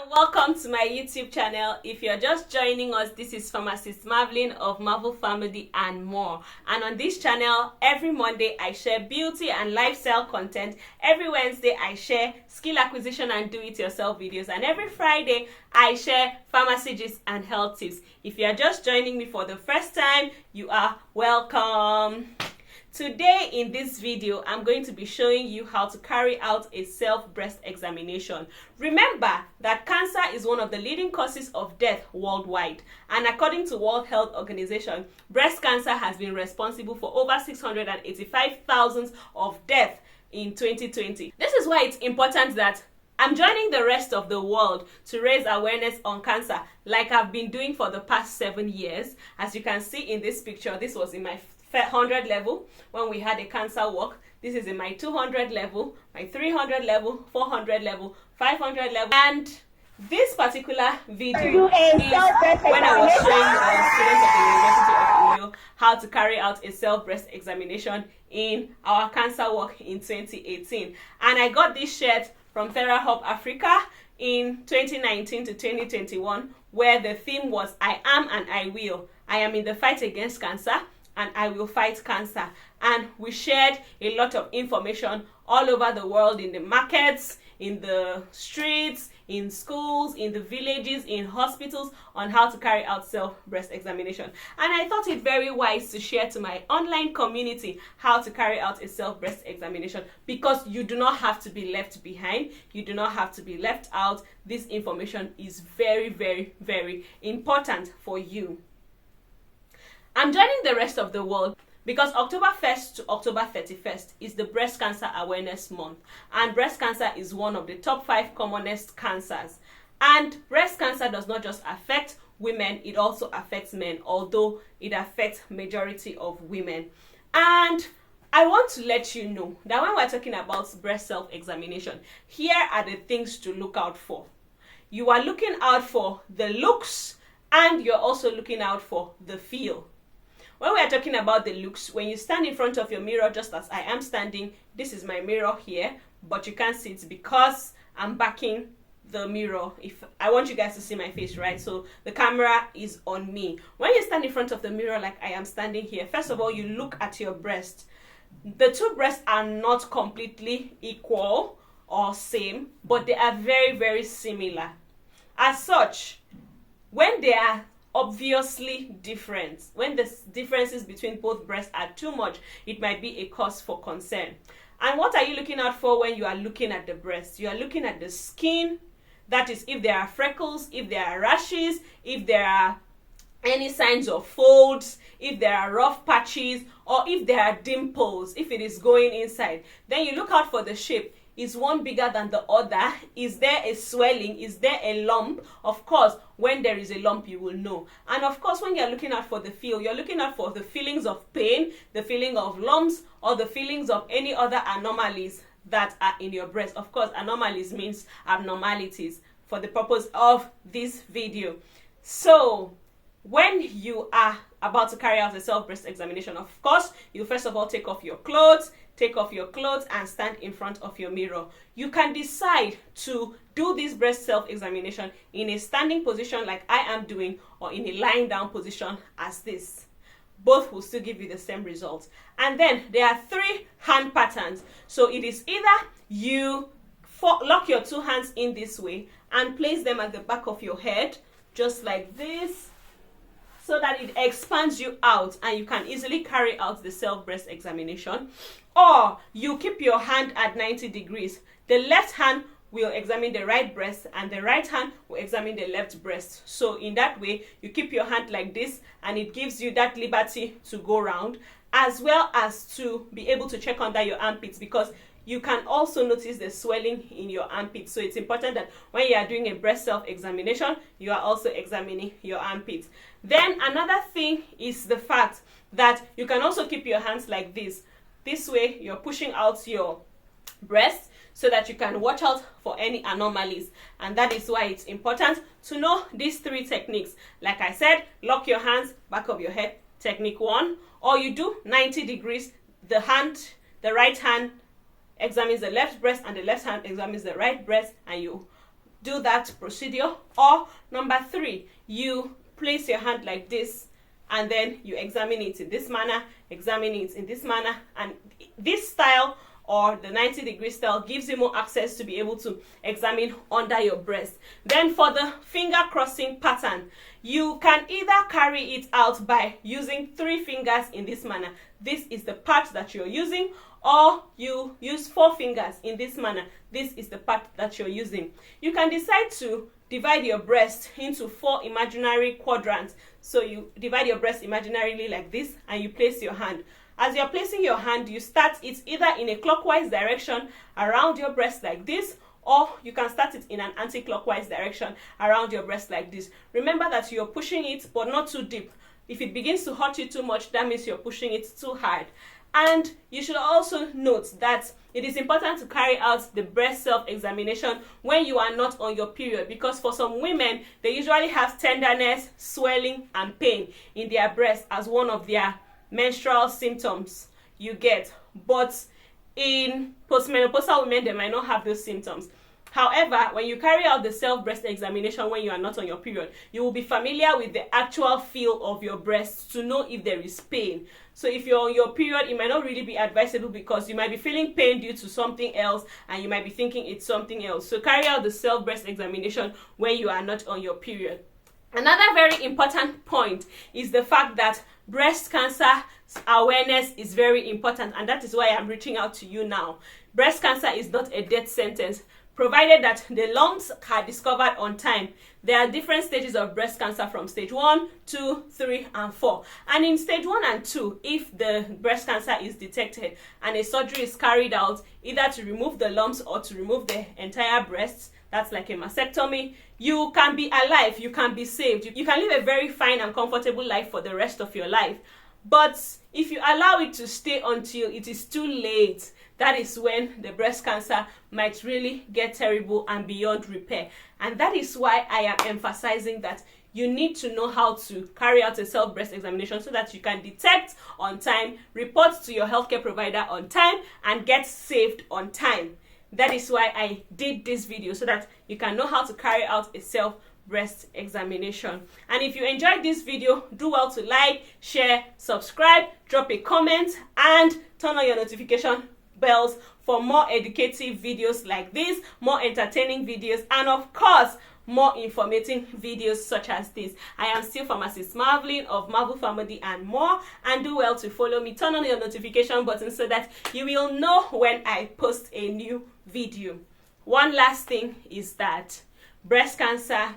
Welcome to my YouTube channel. If you're just joining us, this is Pharmacist Marvelene of Marvel Family and more. And on this channel, every Monday I share beauty and lifestyle content. Every Wednesday I share skill acquisition and do-it-yourself videos. And every Friday I share pharmacy gist and health tips. If you're just joining me for the first time, you are welcome. Today in this video, I'm going to be showing you how to carry out a self-breast examination. Remember that cancer is one of the leading causes of death worldwide. And according to World Health Organization, breast cancer has been responsible for over 685,000 of deaths in 2020. This is why it's important that I'm joining the rest of the world to raise awareness on cancer like I've been doing for the past 7 years. As you can see in this picture, this was in my 100 level when we had a cancer walk. This is in my 200 level, my 300 level, 400 level, 500 level, and this particular video is when I was showing students of the University of Uyo how to carry out a self-breast examination in our cancer walk in 2018. And I got this shirt from TheraHub Africa in 2019 to 2021, where the theme was I am and I will. I am in the fight against cancer and I will fight cancer. And we shared a lot of information all over the world, in the markets, in the streets, in schools, in the villages, in hospitals, on how to carry out self-breast examination. And I thought it very wise to share to my online community how to carry out a self-breast examination, because you do not have to be left behind. You do not have to be left out. This information is very, very, very important for you. I'm joining the rest of the world because October 1st to October 31st is the Breast Cancer Awareness Month. And breast cancer is one of the top 5 commonest cancers. And breast cancer does not just affect women, it also affects men, although it affects majority of women. And I want to let you know that when we're talking about breast self-examination, here are the things to look out for. You are looking out for the looks, and you're also looking out for the feel. When we are talking about the looks, when you stand in front of your mirror, just as I am standing, this is my mirror here, but you can't see it because I'm backing the mirror. If I want you guys to see my face, right? So the camera is on me. When you stand in front of the mirror like I am standing here, first of all, you look at your breast. The two breasts are not completely equal or same, but they are very, very similar. As such, when they are obviously different, when the differences between both breasts are too much, it might be a cause for concern. And what are you looking out for when you are looking at the breast? You are looking at the skin. That is, if there are freckles, if there are rashes, if there are any signs of folds, if there are rough patches, or if there are dimples, if it is going inside. Then you look out for the shape. Is one bigger than the other? Is there a swelling? Is there a lump? Of course, when there is a lump, you will know. And of course, when you're looking out for the feel, you're looking out for the feelings of pain, the feeling of lumps, or the feelings of any other anomalies that are in your breast. Of course, anomalies means abnormalities for the purpose of this video. So, when you are about to carry out a self-breast examination, of course, you first of all take off your clothes and stand in front of your mirror. You can decide to do this breast self-examination in a standing position like I am doing, or in a lying down position as this. Both will still give you the same results. And then there are 3 hand patterns. So it is either you lock your 2 hands in this way and place them at the back of your head, just like this, so that it expands you out and you can easily carry out the self-breast examination. Or you keep your hand at 90 degrees. The left hand will examine the right breast and the right hand will examine the left breast. So in that way, you keep your hand like this and it gives you that liberty to go round, as well as to be able to check under your armpits, because you can also notice the swelling in your armpits. So it's important that when you are doing a breast self-examination, you are also examining your armpits. Then another thing is the fact that you can also keep your hands like this. This way, you're pushing out your breast so that you can watch out for any anomalies. And that is why it's important to know these 3 techniques. Like I said, lock your hands back of your head, technique 1. Or you do 90 degrees, the right hand examines the left breast and the left hand examines the right breast, and you do that procedure. Or number 3, you place your hand like this and then you examine it in this manner, examine it in this manner, and this style or the 90-degree style gives you more access to be able to examine under your breast. Then for the finger crossing pattern, you can either carry it out by using 3 fingers in this manner. This is the part that you're using, or you use 4 fingers in this manner. This is the part that you're using. You can decide to divide your breast into 4 imaginary quadrants. So you divide your breast imaginarily like this and you place your hand. As you're placing your hand, you start it either in a clockwise direction around your breast like this, or you can start it in an anti-clockwise direction around your breast like this. Remember that you're pushing it, but not too deep. If it begins to hurt you too much, that means you're pushing it too hard. And you should also note that it is important to carry out the breast self-examination when you are not on your period, because for some women, they usually have tenderness, swelling, and pain in their breast as one of their menstrual symptoms you get. But in postmenopausal women, they might not have those symptoms. However, when you carry out the self-breast examination when you are not on your period, you will be familiar with the actual feel of your breast to know if there is pain. So if you're on your period, it might not really be advisable because you might be feeling pain due to something else and you might be thinking it's something else. So carry out the self-breast examination when you are not on your period. Another very important point is the fact that breast cancer awareness is very important, and that is why I'm reaching out to you now. Breast cancer is not a death sentence, provided that the lumps are discovered on time. There are different stages of breast cancer from stage 1, 2, 3, and 4. And in stage 1 and 2, if the breast cancer is detected and a surgery is carried out, either to remove the lumps or to remove the entire breast, that's like a mastectomy, you can be alive, you can be saved, you can live a very fine and comfortable life for the rest of your life. But if you allow it to stay until it is too late, that is when the breast cancer might really get terrible and beyond repair. And that is why I am emphasizing that you need to know how to carry out a self-breast examination so that you can detect on time, report to your healthcare provider on time, and get saved on time. That is why I did this video, so that you can know how to carry out a self-breast examination. And if you enjoyed this video, do well to like, share, subscribe, drop a comment, and turn on your notification bells for more educative videos like this, more entertaining videos, and of course, more informative videos such as this. I am still Pharmacist Marvelene of Marvel Family and More, and do well to follow me. Turn on your notification button so that you will know when I post a new video. One last thing is that breast cancer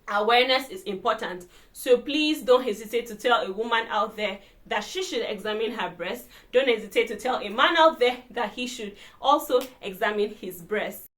awareness is important. So please don't hesitate to tell a woman out there that she should examine her breast. Don't hesitate to tell a man out there that he should also examine his breast.